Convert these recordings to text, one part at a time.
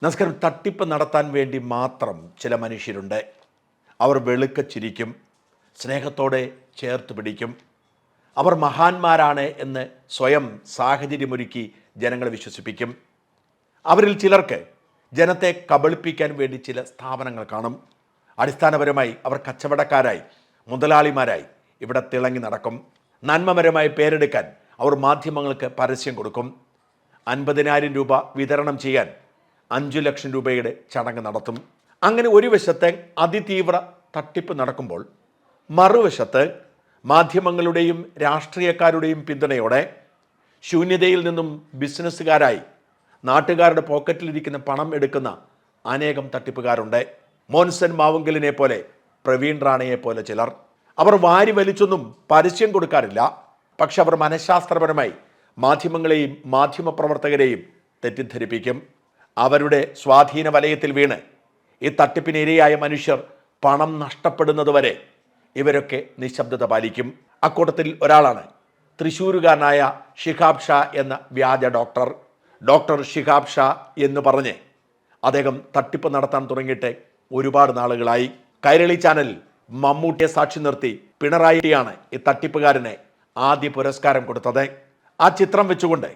നമസ്കാരം. തട്ടിപ്പ് നടത്താൻ വേണ്ടി മാത്രം ചില മനുഷ്യരുണ്ട്. അവർ വെളുക്ക ചിരിക്കും, സ്നേഹത്തോടെ ചേർത്ത് പിടിക്കും. അവർ മഹാന്മാരാണ് എന്ന് സ്വയം സാഹചര്യമൊരുക്കി ജനങ്ങളെ വിശ്വസിപ്പിക്കും. അവരിൽ ചിലർക്ക് ജനത്തെ കബളിപ്പിക്കാൻ വേണ്ടി ചില സ്ഥാപനങ്ങൾ കാണും. അടിസ്ഥാനപരമായി അവർ കച്ചവടക്കാരായി, മുതലാളിമാരായി ഇവിടെ തിളങ്ങി നടക്കും. നന്മപരമായി പേരെടുക്കാൻ അവർ മാധ്യമങ്ങൾക്ക് പരസ്യം കൊടുക്കും. 50,000 രൂപ വിതരണം ചെയ്യാൻ 5 ലക്ഷം രൂപയുടെ ചടങ്ങ് നടത്തും. അങ്ങനെ ഒരു വശത്ത് അതിതീവ്ര തട്ടിപ്പ് നടക്കുമ്പോൾ, മറുവശത്ത് മാധ്യമങ്ങളുടെയും രാഷ്ട്രീയക്കാരുടെയും പിന്തുണയോടെ ശൂന്യതയിൽ നിന്നും ബിസിനസ്സുകാരായി നാട്ടുകാരുടെ പോക്കറ്റിലിരിക്കുന്ന പണം എടുക്കുന്ന അനേകം തട്ടിപ്പുകാരുണ്ട്. മോൻസൻ മാവുങ്കലിനെ പോലെ, പ്രവീൺ റാണയെ പോലെ ചിലർ. അവർ വാരി വലിച്ചൊന്നും പരസ്യം കൊടുക്കാറില്ല. പക്ഷെ അവർ മനഃശാസ്ത്രപരമായി മാധ്യമങ്ങളെയും മാധ്യമപ്രവർത്തകരെയും തെറ്റിദ്ധരിപ്പിക്കും. അവരുടെ സ്വാധീന വലയത്തിൽ വീണ് ഈ തട്ടിപ്പിനിരയായ മനുഷ്യർ പണം നഷ്ടപ്പെടുന്നതുവരെ ഇവരൊക്കെ നിശബ്ദത പാലിക്കും. അക്കൂട്ടത്തിൽ ഒരാളാണ് തൃശ്ശൂരുകാരനായ ഷിഹാബ് ഷാ എന്ന വ്യാജ ഡോക്ടർ ഷിഹാബ് ഷാ എന്ന് പറഞ്ഞ് അദ്ദേഹം തട്ടിപ്പ് നടത്താൻ തുടങ്ങിയിട്ട് ഒരുപാട് നാളുകളായി. കൈരളി ചാനൽ മമ്മൂട്ടിയെ സാക്ഷി നിർത്തി പിണറായിയാണ് ഈ തട്ടിപ്പുകാരന് ആദ്യ പുരസ്കാരം കൊടുത്തത്. ആ ചിത്രം വെച്ചുകൊണ്ട്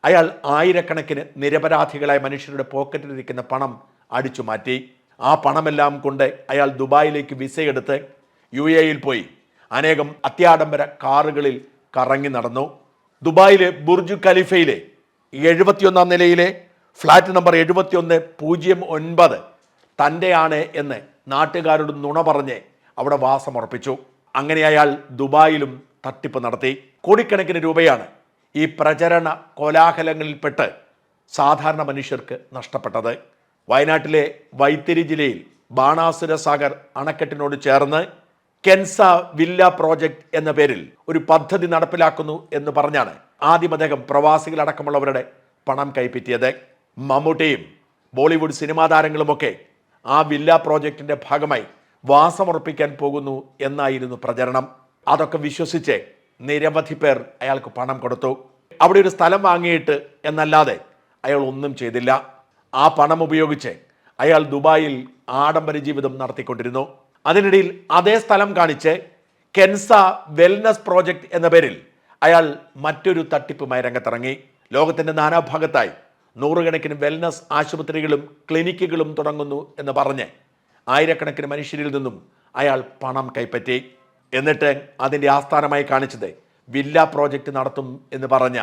അയാൾ ആയിരക്കണക്കിന് നിരപരാധികളായ മനുഷ്യരുടെ പോക്കറ്റിലിരിക്കുന്ന പണം അടിച്ചു മാറ്റി. ആ പണമെല്ലാം കൊണ്ട് അയാൾ ദുബായിലേക്ക് വിസയെടുത്ത് UAE പോയി അനേകം അത്യാഡംബര കാറുകളിൽ കറങ്ങി നടന്നു. ദുബായിലെ ബുർജ് ഖലീഫയിലെ 71-ാം നിലയിലെ ഫ്ലാറ്റ് നമ്പർ 7109 തൻ്റെയാണ് എന്ന് നാട്ടുകാരോട് നുണ പറഞ്ഞ് അവിടെ വാസമുറപ്പിച്ചു. അങ്ങനെ അയാൾ ദുബായിലും തട്ടിപ്പ് നടത്തി. കോടിക്കണക്കിന് രൂപയാണ് ഈ പ്രചരണ കോലാഹലങ്ങളിൽപ്പെട്ട് സാധാരണ മനുഷ്യർക്ക് നഷ്ടപ്പെട്ടത്. വയനാട്ടിലെ വൈത്തിരി ജില്ലയിൽ ബാണാസുര സാഗർ അണക്കെട്ടിനോട് ചേർന്ന് കെൻസ വില്ല പ്രോജക്റ്റ് എന്ന പേരിൽ ഒരു പദ്ധതി നടപ്പിലാക്കുന്നു എന്ന് പറഞ്ഞാണ് ആദ്യം അദ്ദേഹം പ്രവാസികളടക്കമുള്ളവരുടെ പണം കൈപ്പറ്റിയത്. മമ്മൂട്ടിയും ബോളിവുഡ് സിനിമാ താരങ്ങളുമൊക്കെ ആ വില്ല പ്രോജക്റ്റിന്റെ ഭാഗമായി വാസമുറപ്പിക്കാൻ പോകുന്നു എന്നായിരുന്നു പ്രചരണം. അതൊക്കെ വിശ്വസിച്ച് നിരവധി പേർ അയാൾക്ക് പണം കൊടുത്തു. അവിടെ ഒരു സ്ഥലം വാങ്ങിയിട്ട് എന്നല്ലാതെ അയാൾ ഒന്നും ചെയ്തില്ല. ആ പണം ഉപയോഗിച്ച് അയാൾ ദുബായിൽ ആഡംബര ജീവിതം നടത്തിക്കൊണ്ടിരുന്നു. അതിനിടയിൽ അതേ സ്ഥലം കാണിച്ച് കെൻസ വെൽനസ് പ്രോജക്റ്റ് എന്ന പേരിൽ അയാൾ മറ്റൊരു തട്ടിപ്പുമായി രംഗത്തിറങ്ങി. ലോകത്തിൻ്റെ നാനാഭാഗത്തായി നൂറുകണക്കിന് വെൽനസ് ആശുപത്രികളും ക്ലിനിക്കുകളും തുടങ്ങുന്നു എന്ന് പറഞ്ഞ് ആയിരക്കണക്കിന് മനുഷ്യരിൽ നിന്നും അയാൾ പണം കൈപ്പറ്റി. എന്നിട്ട് അതിൻ്റെ ആസ്ഥാനമായി കാണിച്ചത് വില്ല പ്രോജക്റ്റ് നടത്തും എന്ന് പറഞ്ഞ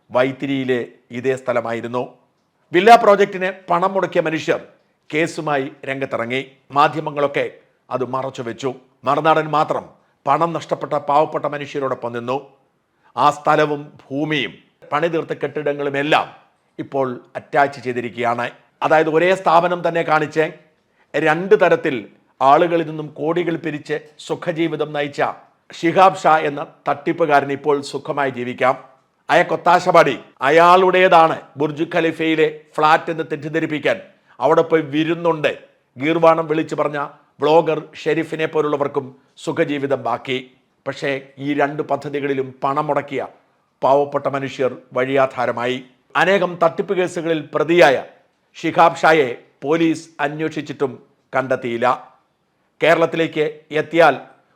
വൈത്തിരിയിലെ ഇതേ സ്ഥലമായിരുന്നു. വില്ല പ്രോജക്റ്റിന് പണം മുടക്കിയ മനുഷ്യർ കേസുമായി രംഗത്തിറങ്ങി. മാധ്യമങ്ങളൊക്കെ അത് മറച്ചു വെച്ചു. മറുനാടൻ മാത്രം പണം നഷ്ടപ്പെട്ട പാവപ്പെട്ട മനുഷ്യരോടൊപ്പം നിന്നു. ആ സ്ഥലവും ഭൂമിയും പണിതീർത്ത കെട്ടിടങ്ങളുമെല്ലാം ഇപ്പോൾ അറ്റാച്ച് ചെയ്തിരിക്കുകയാണ്. അതായത് ഒരേ സ്ഥാപനം തന്നെ കാണിച്ച് 2 തരത്തിൽ ആളുകളിൽ നിന്നും കോടികൾ പിരിച്ച് സുഖജീവിതം നയിച്ച ഷിഹാബ് ഷാ എന്ന തട്ടിപ്പുകാരൻ ഇപ്പോൾ സുഖമായി ജീവിക്കാം. അയാൾക്കൊത്താശപാടി അയാളുടേതാണ് ബുർജ് ഖലീഫയിലെ ഫ്ലാറ്റ് എന്ന് തെറ്റിദ്ധരിപ്പിക്കാൻ അവിടെ പോയി വിരുന്നുണ്ട് ഗീർവാണം വിളിച്ചു പറഞ്ഞ ബ്ലോഗർ ഷെരീഫിനെ പോലുള്ളവർക്കും സുഖജീവിതം ബാക്കി. പക്ഷേ ഈ 2 പദ്ധതികളിലും പണം മുടക്കിയ പാവപ്പെട്ട മനുഷ്യർ വഴിയാധാരമായി. അനേകം തട്ടിപ്പ് കേസുകളിൽ പ്രതിയായ ഷിഹാബ് ഷായെ പോലീസ് അന്വേഷിച്ചിട്ടും കണ്ടെത്തിയില്ല. കേരളത്തിലേക്ക് എത്തിയാൽ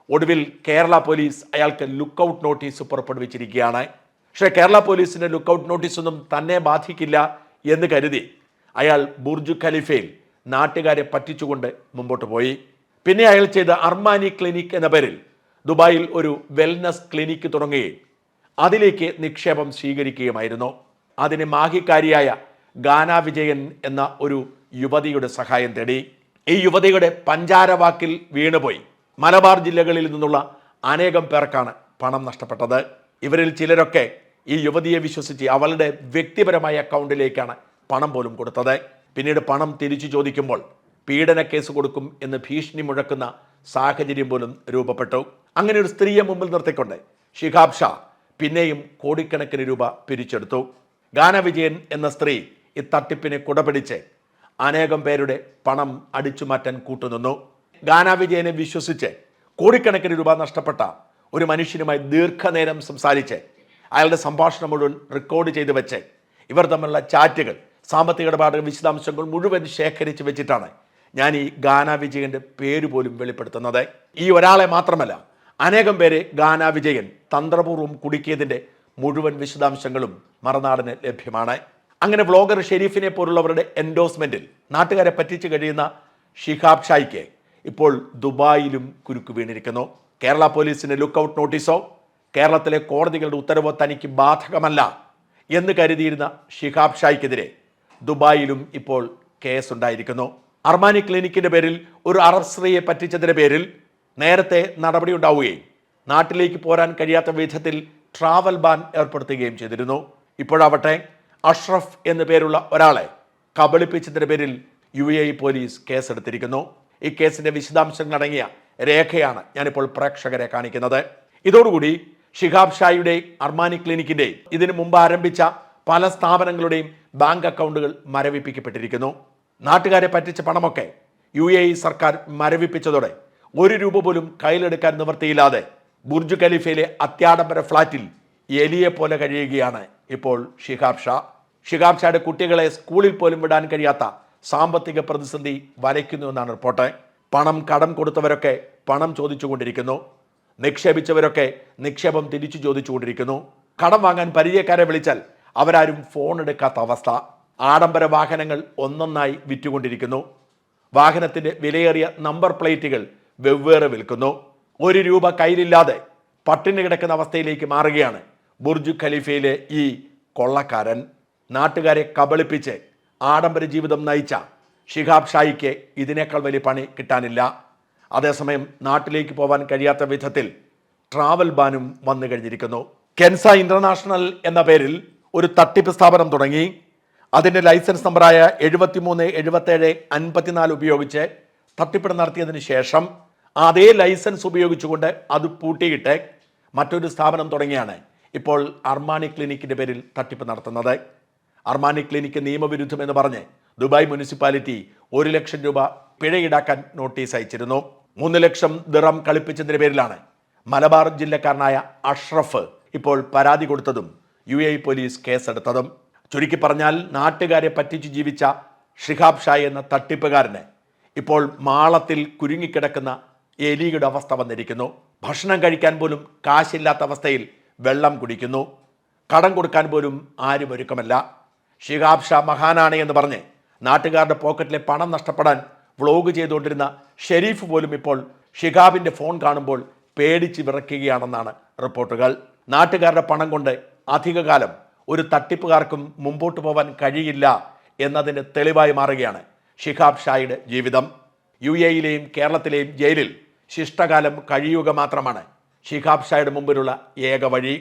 ഒടുവിൽ കേരള പോലീസ് അയാൾക്ക് ലുക്കൗട്ട് നോട്ടീസ് പുറപ്പെടുവിച്ചിരിക്കുകയാണ്. പക്ഷേ കേരള പോലീസിൻ്റെ ലുക്കൗട്ട് നോട്ടീസൊന്നും തന്നെ ബാധിക്കില്ല എന്ന് കരുതി അയാൾ ബുർജ് ഖലീഫയിൽ നാട്ടുകാരെ പറ്റിച്ചുകൊണ്ട് മുമ്പോട്ട് പോയി. പിന്നെ അയാൾ ചെയ്ത അർമാനി ക്ലിനിക് എന്ന പേരിൽ ദുബായിൽ ഒരു വെൽനസ് ക്ലിനിക്ക് തുടങ്ങുകയും അതിലേക്ക് നിക്ഷേപം സ്വീകരിക്കുകയുമായിരുന്നു. അതിന് മാഹിക്കാരിയായ ഗാന വിജയൻ എന്ന ഒരു യുവതിയുടെ സഹായം തേടി. ഈ യുവതിയുടെ പഞ്ചാരവാക്കിൽ വീണുപോയി മലബാർ ജില്ലകളിൽ നിന്നുള്ള അനേകം പേർക്കാണ് പണം നഷ്ടപ്പെട്ടത്. ഇവരിൽ ചിലരൊക്കെ ഈ യുവതിയെ വിശ്വസിച്ച് അവളുടെ വ്യക്തിപരമായ അക്കൗണ്ടിലേക്കാണ് പണം പോലും കൊടുത്തത്. പിന്നീട് പണം തിരിച്ചു ചോദിക്കുമ്പോൾ പീഡന കേസ് കൊടുക്കും എന്ന് ഭീഷണി മുഴക്കുന്ന സാഹചര്യം പോലും രൂപപ്പെട്ടു. അങ്ങനെ ഒരു സ്ത്രീയെ മുമ്പിൽ നിർത്തിക്കൊണ്ട് ഷിഹാബ് ഷാ പിന്നെയും കോടിക്കണക്കിന് രൂപ പിരിച്ചെടുത്തു. ഗാന വിജയൻ എന്ന സ്ത്രീ ഈ തട്ടിപ്പിനെ കുടപിടിച്ച് അനേകം പേരുടെ പണം അടിച്ചു മാറ്റാൻ കൂട്ടുനിന്നു. ഗാന വിജയനെ വിശ്വസിച്ച് കോടിക്കണക്കിന് രൂപ നഷ്ടപ്പെട്ട ഒരു മനുഷ്യനുമായി ദീർഘനേരം സംസാരിച്ച് അയാളുടെ സംഭാഷണം മുഴുവൻ റെക്കോർഡ് ചെയ്ത് വെച്ച് ഇവർ തമ്മിലുള്ള ചാറ്റുകൾ സാമ്പത്തിക ഇടപാട് വിശദാംശങ്ങൾ മുഴുവൻ ശേഖരിച്ച് വെച്ചിട്ടാണ് ഞാൻ ഈ ഗാന വിജയൻ്റെ പേര് പോലും വെളിപ്പെടുത്തുന്നത്. ഈ ഒരാളെ മാത്രമല്ല, അനേകം പേരെ ഗാന വിജയൻ തന്ത്രപൂർവ്വം കുടുക്കിയതിൻ്റെ മുഴുവൻ വിശദാംശങ്ങളും മറുനാടിന് ലഭ്യമാണ്. അങ്ങനെ വ്ളോഗർ ഷെരീഫിനെ പോലുള്ളവരുടെ എൻഡോഴ്സ്മെൻറ്റിൽ നാട്ടുകാരെ പറ്റിച്ചു കഴിയുന്ന ഷിഹാബ് ഷായ്ക്ക് ഇപ്പോൾ ദുബായിലും കുരുക്ക് വീണിരിക്കുന്നു. കേരള പോലീസിന് ലുക്കൌട്ട് നോട്ടീസോ കേരളത്തിലെ കോടതികളുടെ ഉത്തരവോ തനിക്ക് ബാധകമല്ല എന്ന് കരുതിയിരുന്ന ഷിഹാബ് ഷായ്ക്കെതിരെ ദുബായിലും ഇപ്പോൾ കേസുണ്ടായിരിക്കുന്നു. അർമാനി ക്ലിനിക്കിൻ്റെ പേരിൽ ഒരു അറബ് സ്ത്രീയെ പറ്റിച്ചതിൻ്റെ പേരിൽ നേരത്തെ നടപടി ഉണ്ടാവുകയും നാട്ടിലേക്ക് പോരാൻ കഴിയാത്ത വിധത്തിൽ ട്രാവൽ ബാൻ ഏർപ്പെടുത്തുകയും ചെയ്തിരുന്നു. ഇപ്പോഴാവട്ടെ അഷ്റഫ് എന്നു പേരുള്ള ഒരാളെ കബളിപ്പിച്ചതിൻ്റെ പേരിൽ UAE പോലീസ് കേസെടുത്തിരിക്കുന്നു. ഈ കേസിൻ്റെ വിശദാംശങ്ങൾ അടങ്ങിയ രേഖയാണ് ഞാനിപ്പോൾ പ്രേക്ഷകരെ കാണിക്കുന്നത്. ഇതോടുകൂടി ഷിഹാബ് ഷായുടെ അർമാനി ക്ലിനിക്കിൻ്റെയും ഇതിനു മുമ്പ് ആരംഭിച്ച പല സ്ഥാപനങ്ങളുടെയും ബാങ്ക് അക്കൗണ്ടുകൾ മരവിപ്പിക്കപ്പെട്ടിരിക്കുന്നു. നാട്ടുകാരെ പറ്റിച്ച പണമൊക്കെ UAE സർക്കാർ മരവിപ്പിച്ചതോടെ 1 രൂപ പോലും കയ്യിലെടുക്കാൻ നിവൃത്തിയില്ലാതെ ബുർജ് ഖലീഫയിലെ അത്യാഡംബര ഫ്ളാറ്റിൽ എലിയെ പോലെ കഴിയുകയാണ് ഇപ്പോൾ ഷിഹാബ് ഷാ. ഷിഹാബ് ഷായുടെ കുട്ടികളെ സ്കൂളിൽ പോലും വിടാൻ കഴിയാത്ത സാമ്പത്തിക പ്രതിസന്ധി വലയ്ക്കുന്നുവെന്നാണ് റിപ്പോർട്ട്. പണം കടം കൊടുത്തവരൊക്കെ പണം ചോദിച്ചുകൊണ്ടിരിക്കുന്നു. നിക്ഷേപിച്ചവരൊക്കെ നിക്ഷേപം തിരിച്ചു ചോദിച്ചുകൊണ്ടിരിക്കുന്നു. കടം വാങ്ങാൻ പരിചയക്കാരെ വിളിച്ചാൽ അവരാരും ഫോൺ എടുക്കാത്ത അവസ്ഥ. ആഡംബര വാഹനങ്ങൾ ഒന്നൊന്നായി വിറ്റുകൊണ്ടിരിക്കുന്നു. വാഹനത്തിൻ്റെ വിലയേറിയ നമ്പർ പ്ലേറ്റുകൾ വെവ്വേറെ വിൽക്കുന്നു. 1 രൂപ കയ്യിലില്ലാതെ പട്ടിണി കിടക്കുന്ന അവസ്ഥയിലേക്ക് മാറുകയാണ് ബുർജ് ഖലീഫയിലെ ഈ കൊള്ളക്കാരൻ. നാട്ടുകാരെ കബളിപ്പിച്ച് ആഡംബര ജീവിതം നയിച്ച ഷിഹാബ് ഷായ്ക്ക് ഇതിനേക്കാൾ വലിയ പണി കിട്ടാനില്ല. അതേസമയം നാട്ടിലേക്ക് പോകാൻ കഴിയാത്ത വിധത്തിൽ ട്രാവൽ ബാനും വന്നു കഴിഞ്ഞിരിക്കുന്നു. കെൻസ ഇന്റർനാഷണൽ എന്ന പേരിൽ ഒരു തട്ടിപ്പ് സ്ഥാപനം തുടങ്ങി. അതിൻ്റെ ലൈസൻസ് നമ്പറായ 737754 ഉപയോഗിച്ച് തട്ടിപ്പ് നടത്തിയതിന് ശേഷം അതേ ലൈസൻസ് ഉപയോഗിച്ചുകൊണ്ട് അത് പൂട്ടിയിട്ട് മറ്റൊരു സ്ഥാപനം തുടങ്ങിയാണ് ഇപ്പോൾ അർമാനി ക്ലിനിക്കിൻ്റെ പേരിൽ തട്ടിപ്പ് നടത്തുന്നത്. അർമാനി ക്ലിനിക്ക് നിയമവിരുദ്ധമെന്ന് പറഞ്ഞ് ദുബായ് മുനിസിപ്പാലിറ്റി 1 ലക്ഷം രൂപ പിഴ ഈടാക്കാൻ നോട്ടീസ് അയച്ചിരുന്നു. 3 ലക്ഷം ദിറം കളിപ്പിച്ചതിൻ്റെ പേരിലാണ് മലബാർ ജില്ലക്കാരനായ അഷ്റഫ് ഇപ്പോൾ പരാതി കൊടുത്തതും UAE പോലീസ് കേസെടുത്തതും. ചുരുക്കി പറഞ്ഞാൽ നാട്ടുകാരെ പറ്റിച്ചു ജീവിച്ച ഷിഹാബ് ഷാ എന്ന തട്ടിപ്പുകാരന് ഇപ്പോൾ മാളത്തിൽ കുരുങ്ങിക്കിടക്കുന്ന എലിയുടെ അവസ്ഥ വന്നിരിക്കുന്നു. ഭക്ഷണം കഴിക്കാൻ പോലും കാശില്ലാത്ത അവസ്ഥയിൽ വെള്ളം കുടിക്കുന്നു. കടം കൊടുക്കാൻ പോലും ആരും ഒരുക്കമല്ല. ഷിഹാബ് ഷാ മഹാനാണ് എന്ന് പറഞ്ഞ് നാട്ടുകാരുടെ പോക്കറ്റിലെ പണം നഷ്ടപ്പെടാൻ വ്ളോഗ് ചെയ്തുകൊണ്ടിരുന്ന ഷെരീഫ് പോലും ഇപ്പോൾ ഷിഹാബിൻ്റെ ഫോൺ കാണുമ്പോൾ പേടിച്ച് വിറയ്ക്കുകയാണെന്നാണ് റിപ്പോർട്ടുകൾ. നാട്ടുകാരുടെ പണം കൊണ്ട് അധികകാലം ഒരു തട്ടിപ്പുകാർക്കും മുമ്പോട്ട് പോകാൻ കഴിയില്ല എന്നതിന് തെളിവായി മാറുകയാണ് ഷിഹാബ് ഷായുടെ ജീവിതം. UAEയിലെയും കേരളത്തിലെയും ജയിലിൽ ശിഷ്ടകാലം കഴിയുക മാത്രമാണ് ഷിഹാബ് ഷായുടെ മുമ്പിലുള്ള ഏക വഴി.